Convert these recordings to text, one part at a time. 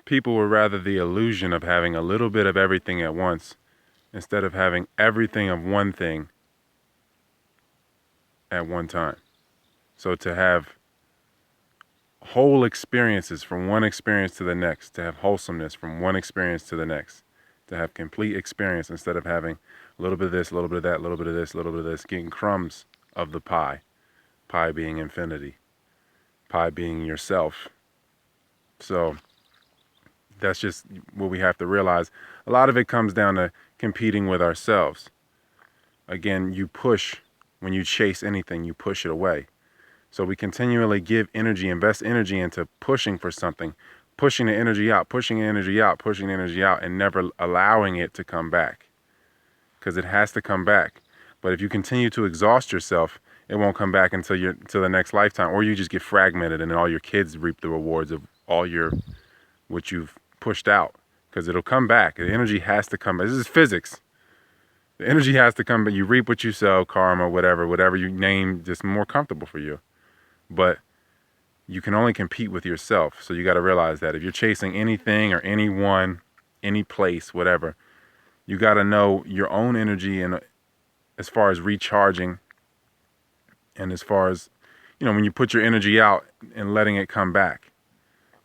people would rather the illusion of having a little bit of everything at once instead of having everything of one thing at one time. So to have whole experiences from one experience to the next, to have wholesomeness from one experience to the next, to have complete experience instead of having a little bit of this, a little bit of that, a little bit of this, a little bit of this, getting crumbs of the pie. Pie being infinity, pie being yourself. So that's just what we have to realize. A lot of it comes down to competing with ourselves. Again, you push, when you chase anything, you push it away. So we continually give energy, invest energy into pushing for something, pushing the energy out, pushing the energy out, pushing the energy out, and never allowing it to come back. Because it has to come back. But if you continue to exhaust yourself, it won't come back until the next lifetime, or you just get fragmented and all your kids reap the rewards of all what you've pushed out. Because it'll come back. The energy has to come back. This is physics. The energy has to come back. You reap what you sow, karma, whatever you name, just more comfortable for you. But you can only compete with yourself. So you got to realize that if you're chasing anything or anyone, any place, whatever, you got to know your own energy, and as far as recharging, and as far as, when you put your energy out and letting it come back.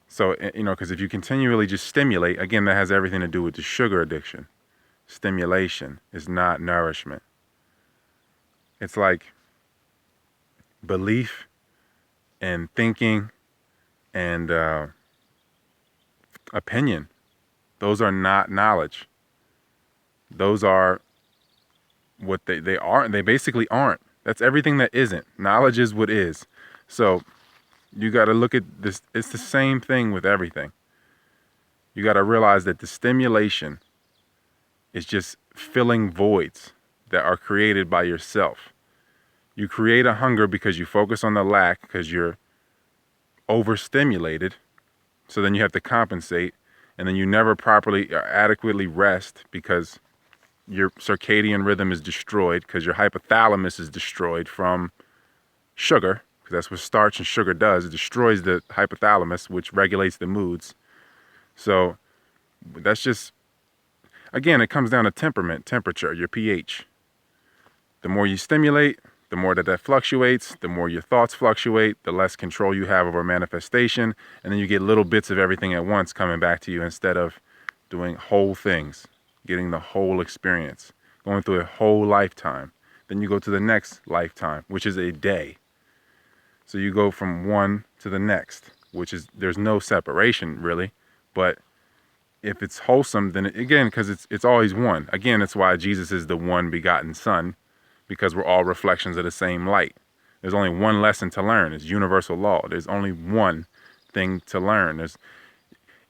So, because if you continually just stimulate, again, that has everything to do with the sugar addiction. Stimulation is not nourishment. It's like belief and thinking and opinion. Those are not knowledge. Those are what they aren't. They basically aren't. That's everything that isn't. Knowledge is what is. So you got to look at this. It's the same thing with everything. You got to realize that the stimulation is just filling voids that are created by yourself. You create a hunger because you focus on the lack, because you're overstimulated. So then you have to compensate, and then you never properly or adequately rest because your circadian rhythm is destroyed, because your hypothalamus is destroyed from sugar, because that's what starch and sugar does. It destroys the hypothalamus, which regulates the moods. So that's just, again, it comes down to temperament, temperature, your pH. The more you stimulate, the more that fluctuates, the more your thoughts fluctuate, the less control you have over manifestation, and then you get little bits of everything at once coming back to you instead of doing whole things, getting the whole experience, going through a whole lifetime. Then you go to the next lifetime, which is a day. So you go from one to the next, which is, there's no separation really, but if it's wholesome, then again, because it's always one. Again, that's why Jesus is the one begotten Son, because we're all reflections of the same light. There's only one lesson to learn. It's universal law. There's only one thing to learn.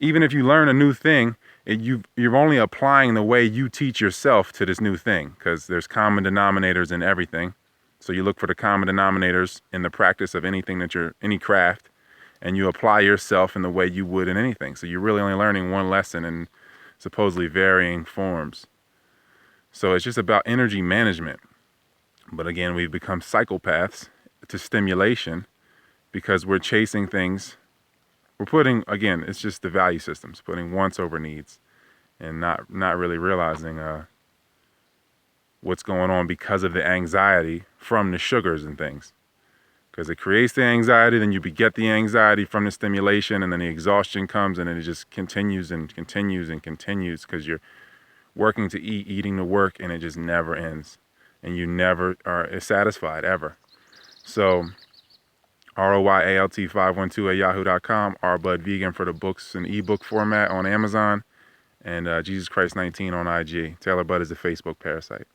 Even if you learn a new thing, you're only applying the way you teach yourself to this new thing, because there's common denominators in everything. So you look for the common denominators in the practice of anything any craft, and you apply yourself in the way you would in anything. So you're really only learning one lesson in supposedly varying forms. So it's just about energy management. But again, we've become psychopaths to stimulation because we're chasing things. We're putting, again, it's just the value systems, putting wants over needs, and not really realizing what's going on because of the anxiety from the sugars and things. Because it creates the anxiety, then you beget the anxiety from the stimulation, and then the exhaustion comes, and then it just continues and continues and continues because you're working to eat, eating to work, and it just never ends. And you never are satisfied, ever. So, ROYALT512 at yahoo.com, RBud for the books and ebook format on Amazon, and Jesus Christ 19 on IG. Taylor Bud is a Facebook parasite.